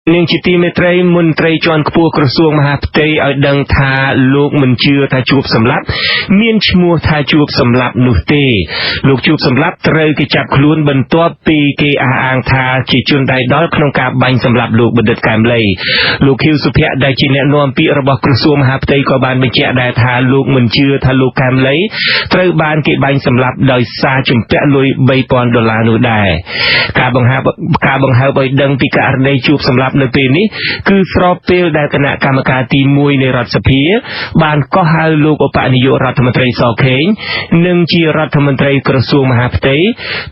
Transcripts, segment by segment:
នាងជាទីមេត្រីមន្ត្រីជាន់ខ្ពស់ក្រសួងមហាផ្ទៃឲ្យដឹងថាលោកមិនជឿថាជួបសម្លាប់មានឈ្មោះថាជួបសម្លាប់នោះទេលោកជួបសម្លាប់ត្រូវគេចាប់ខ្លួនបន្ទាប់ពីគេអះអាងថាជាជនដៃដល់ក្នុងការបាញ់សម្លាប់លោកបណ្ឌិតកែមលីលោកខៀវសុភ័ក្រដែលជាអ្នកនាំពាក្យរបស់ក្រសួងមហាផ្ទៃក៏បានបញ្ជាក់ដែរថាលោកមិនជឿថាលោកកែមលីត្រូវបានគេបាញ់សម្លាប់ដោយសារជំពាក់លុយ$3,000នោះដែរការបង្ហើបឲ្យដឹងពីករណីជួបសម្លាប់នៅពេលនេះគឺស្របពេលដែលគណៈកម្មការទី1នៃរដ្ឋសភាបានកោះហៅលោកឧបនាយករដ្ឋមន្ត្រីសខេងនិងជារដ្ឋមន្ត្រីក្រសួងមហាផ្ទៃ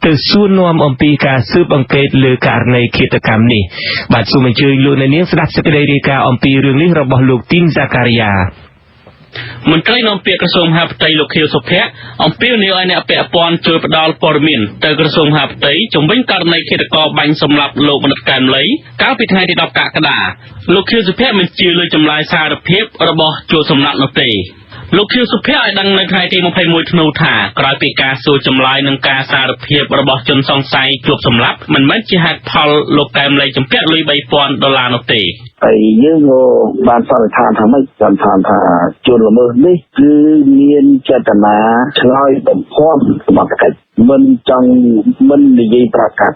ទៅសួរនាំអំពីការស៊ើបអង្កេតលើករណីឃាតកម្មនេះបាទសូមអញ្ជើញលោកអ្នកនាងស្ដាប់សេចក្តីរាយការណ៍អំពីរឿងនេះរបស់លោកទីនហ្សាការីយ៉ាមន្ត្រីនាំពាក្យក្រសួងមហាផ្ទៃលោកខៀវសុភ័ក្រអំពាវនាវឲ្យអ្នកពាក់ព័ន្ធជួយផ្ដល់ព័ត៌មានទៅក្រសួងមហាផ្ទៃជំវិញករណីឃាតករបាញ់សម្លាប់លោកបណ្ឌិតកែមលីកាលពីថ្ងៃទី10កក្កដាលោកខៀវសុភ័ក្រមិនជឿលើចម្លើយសារភាពរបស់ជួបសម្លាប់នោះទេលោកខៀវសុភ័ក្រឲ្យដឹងនៅថ្ងៃទី21ធ្នូថាក្រោយពីការសួរចម្លើយនឹងការសារភាពរបស់ជនសង្ស័យជួបសម្លាប់មិនមែនជាហេតុផលលោកកែមលីជំពាក់លុយ$3,000នោះទេហើយយើងក៏បានសន្និដ្ឋានថាម៉េចសន្និដ្ឋានថាជនល្មើសនេះគឺមានចេតនាឆ្លើយបំភាន់សមត្ថកិច្ចមិននិយាយប្រកាស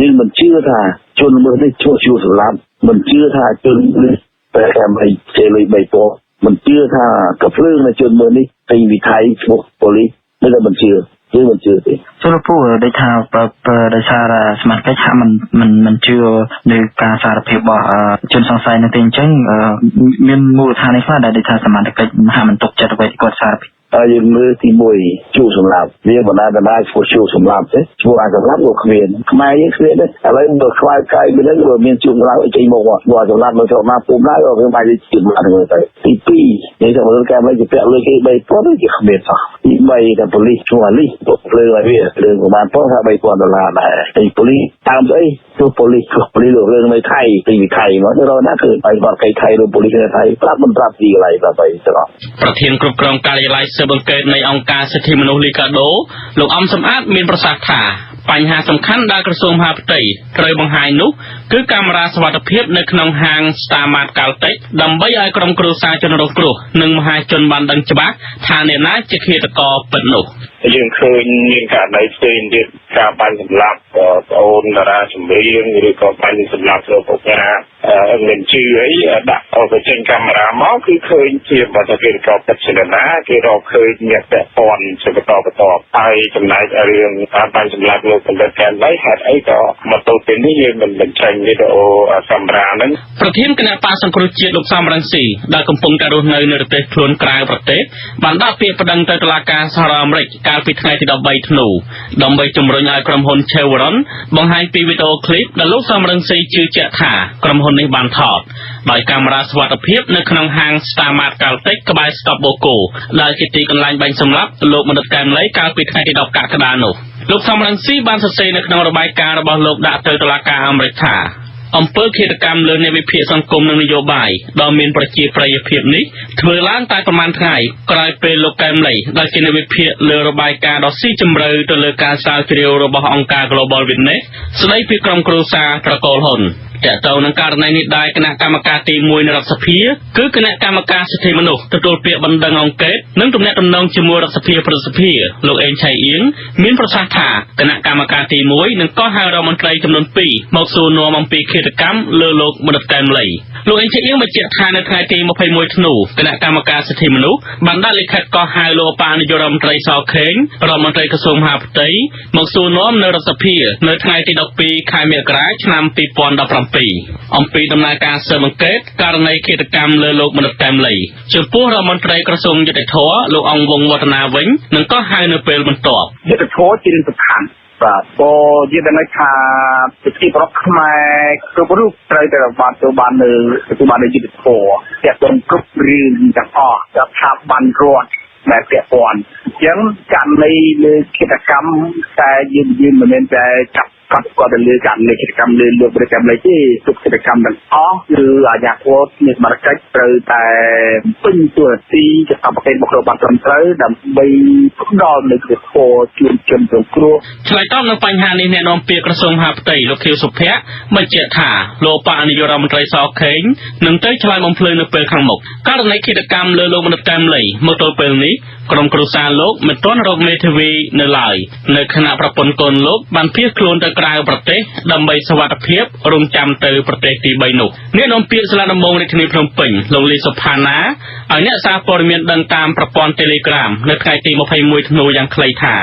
យើងមិនជឿថាជនល្មើសនេះជួបសម្លាប់មិនជឿថាជននេះតែតែមិនជេរលុយ$3,000មិនជឿថាកភ្លើងនៃជនល្មើសនេះពេញវិថីឈ្មោះប៉ូលីសនេះតែមិនជឿយើងមិនជឿទេសូមពូដូចថាដោយសារសមាជិកហាក់មិនជឿលើការសារភាពរបស់ជនសង្ស័យនៅទីអញ្ចឹងមានមូលដ្ឋាននេះខ្លះដែលដូចថាសមាជិកហាក់មិនទុកចិត្តអ្វីគាត់សារភាពយើងមើលទី1ជួបសម្លាប់វាបណ្ដាឈ្មោះជួបសម្លាប់ទេឈ្មោះអាចសម្លាប់ក៏គ្មានខ្មែរយើងគ្មានទេឥឡូវបើខ្វាយកាយពីនឹងមានជួបសម្លាប់អីចេញមកបើសម្លាប់នៅស្រុកណាពុំដែរក៏វាបាច់ជួបសម្លាប់ទៅទី2និយាយថាមើលកែមិនជាពាក់លុយគេ$3,000គេគ្មានសោះទី3ថាប៉ូលីសឈ្មោះអាលីភ្លើងឲ្យវារឿងប្រហែលប៉ុណ្ណា$3,000ដែរហើយប៉ូលីសតាមស្អីទោះប៉ូលីសលោករឿងនៅថៃពីវិថីមកទៅរកណាគឺបាយបាត់កៃថៃឬប៉ូលីសនៅថៃប្រាប់មិនប្រាប់ទីកន្លែងប្រាប់អីទៅប្រធានគ្រប់គ្រងការិយាល័យស៊ើបអង្កេតនៃអង្គការសិទ្ធិមនុស្សលីកាដូលោកអំសំអាតមានប្រសាសន៍ថាបញ្ហាសំខាន់ដែលក្រសួងមហាផ្ទៃត្រូវបង្ហាញនោះគឺកាមេរ៉ាសុវត្ថិភាពនៅក្នុងហាង Star Mart Caltex ដើម្បីឲ្យក្រុមគ្រួសារជនរងគ្រោះនិងមហាជនបានដឹងច្បាស់ថាអ្នកណាជាឃាតករពិតនោះយើងឃើញមានករណីផ្សេងទៀតការបាញ់សម្លាប់ប្អូនតារាចម្រៀងឬក៏បាញ់សម្លាប់លោកពុកណាមិនជឿអីដាក់អបចេញកាមេរ៉ាមកគឺឃើញជាបទពិសោធន៍ពិតជាណាគេរកឃើញអ្នកពាក់ព័ន្ធជាបន្តហើយចំណែករឿងការបាញ់សម្លាប់លោកបណ្ឌិតកែមលីហេតុអីក៏មកទល់ពេលនេះយើងមិនបញ្ចេញវីដេអូកាមេរ៉ាហ្នឹងប្រធានគណៈបកសង្គ្រោះជាតិលោកសំរងស៊ីដែលកំពុងតែរស់នៅនៅប្រទេសខ្លួនក្រៅប្រទេសបានដាក់ពាក្យប្តឹងទៅតុលាការសហរដ្ឋអាមេរិកកាលពីថ្ងៃទី13ធ្នូដើម្បីជំរុញឲ្យក្រុមហ៊ុន Chevron បង្ហាញពីវីដេអូឃ្លីបដែលលោកសំរងស៊ីជឿជាក់ថាក្រុមហ៊ុននេះបានថតដោយកាមេរ៉ាសុវត្ថិភាពនៅក្នុងហាង Star Mart Caltex ក្បែរ Stop Boko ដែលជាទីកន្លែងបាញ់សម្លាប់លោកបណ្ឌិតកែមលីកាលពីថ្ងៃទី10កក្កដានោះលោកសំរងស៊ីបានសរសេរនៅក្នុងរបាយការណ៍របស់លោកដាក់ទៅតុលាការអាមេរិកថាអំពើឃាតកម្មលើអ្នកវិភាគសង្គមនិងនយោបាយដ៏មានប្រជាប្រិយភាពនេះធ្វើឡើងតែប្រមាណថ្ងៃក្រោយពេលលោកកែមលីដែលជាអ្នកវិភាគលើរបាយការណ៍ដ៏ស៊ីជម្រៅទៅលើការស្រាវជ្រាវរបស់អង្គការ Global Witness ស្ដីពីក្រុមគ្រួសារត្រកូលហ៊ុនតើតើនឹងករណីនេះដែរគណៈកម្មការទី1នៃរដ្ឋសភាគឺគណៈកម្មការសិទ្ធិមនុស្សទទួលពាក្យបណ្ដឹងអង្កេតនិងទំនាក់ទំនងជាមួយរដ្ឋសភាប្រសិទ្ធភាពលោកអេងឆៃអៀងមានប្រសាសន៍ថាគណៈកម្មការទី1នឹងកោះហៅរដ្ឋមន្ត្រីចំនួន2មកសួរនាំអំពីឃាតកម្មលើលោកបណ្ឌិតកែមលីលោកអេងឆៃអៀងបញ្ជាក់ថានៅថ្ងៃទី21ធ្នូគណៈកម្មការសិទ្ធិមនុស្សបានដាក់លិខិតកោះហៅលោកឧបនាយករដ្ឋមន្ត្រីសខេងរដ្ឋមន្ត្រីក្រសួងមហាផ្ទៃមកសួរនាំនៅរដ្ឋសភានៅថ្ងៃទី12ខែមករាឆ្នាំ2017អំពីដំណើរការស៊ើបអង្កេតករណីឃាតកម្មលើលោកបណ្ឌិតកែមលីចំពោះរដ្ឋមន្ត្រីក្រសួងយុតិធម៌លោកអង្គវង្សវឌ្ឍនាវិញនឹងកោះហៅនៅពេលបន្ទាប់យុតិធម៌ជារឿងសំខាន់បាទក៏និយាយដល់ថាប្រជាប្រដ្ឋខ្មែរគ្រប់រូបត្រូវតែបាននៅយុតិធម៌តែទាំងគ្រប់រឿងទាំងអស់จากស្ថាប័នរដ្ឋដែលពាក់ព័ន្ធ ចឹងកម្មនៃលើកិច្ចកម្មតែយើងមិនមែនតែចាប់កាត់គាត់ទៅលើកម្មនៃកិច្ចកម្មលើលោកប្រកម្មនេះទេទុកកិច្ចកម្មទាំងអស់គឺអាជ្ញាធរមានសមត្ថកិច្ចត្រូវតែពេញទួនាទីជាកម្មកិច្ចមករបស់ត្រឹមត្រូវដើម្បីផ្ដល់នូវគោលជូនជនរងគ្រោះ ឆ្លើយតបនឹងបញ្ហានេះអ្នកនាំពាក្យក្រសួងមហាផ្ទៃលោកខៀវសុភ័ក្របញ្ជាក់ថាលោកបកនាយករដ្ឋមន្ត្រីសខេងនឹងទៅឆ្លើយបំភ្លឺនៅពេលខាងមុខករណីឃាតកម្មលើលោកមនិតកែមលីមកទល់ពេលនេះក្រុមគ្រួសារលោកមិនទាន់រកមេធាវីនៅឡើយនៅខណៈប្រពន្ធកូនលោកបានភៀសខ្លួនទៅក្រៅប្រទេសដើម្បីសុវត្ថិភាពរងចាំទៅប្រទេសទី3នោះអ្នកនាំពាក្យសាលាដំបងរាជធានីភ្នំពេញលោកលីសុផាណាឲ្យអ្នកសារព័ត៌មានដឹងតាមប្រព័ន្ធ Telegram នៅថ្ងៃទី21ធ្នូយ៉ាងខ្លីថា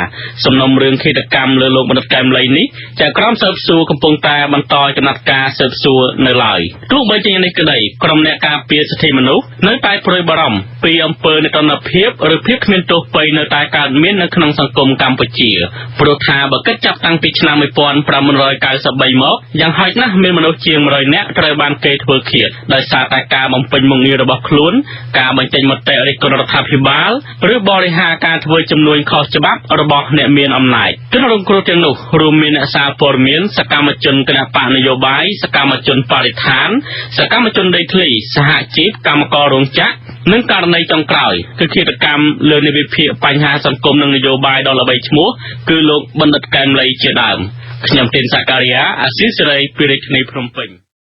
សំណុំរឿងឃាតកម្មលើលោកមនិតកែមលីនេះចៅក្រមស៊ើបសួរកំពុងតែបន្តចំណាត់ការស៊ើបសួរនៅឡើយទោះបីជាយ៉ាងនេះក្តីក្រុមអ្នកការពារសិទ្ធិមនុស្សនៅតែព្រួយបារម្ភពីអំពើនេតនភាពឬភាពគ្មានទោសពៃនៅតែកើតមាននៅក្នុងសង្គមកម្ពុជាព្រោះថាបើគិតចាប់តាំងពីឆ្នាំ1993មកយ៉ាងហោចណាស់មានមនុស្សជាង100នាក់ត្រូវបានគេធ្វើឃាតដោយសារតែការបំពេញមុខងាររបស់ខ្លួនការបញ្ចេញមតិរិះគន់រដ្ឋាភិបាលឬបរិហាការធ្វើចំនួនខុសច្បាប់របស់អ្នកមានអំណាចជនរងគ្រោះទាំងនោះរួមមានអ្នកសារព័ត៌មានសកម្មជនគណបកនយោបាយសកម្មជនបរិស្ថានសកម្មជនដីធ្លីសហជីពកម្មកររោងចក្រនិងករណីចុងក្រោយគឺឃាតកម្មលើនៃវិភាគបញ្ហាសង្គមនិងនយោបាយដ៏ល្បីឈ្មោះគឺលោកបណ្ឌិតកែមលីជាដើមខ្ញុំទីនសាការីយ៉ាអាស៊ីសេរីពីរាជធានីភ្នំពេញ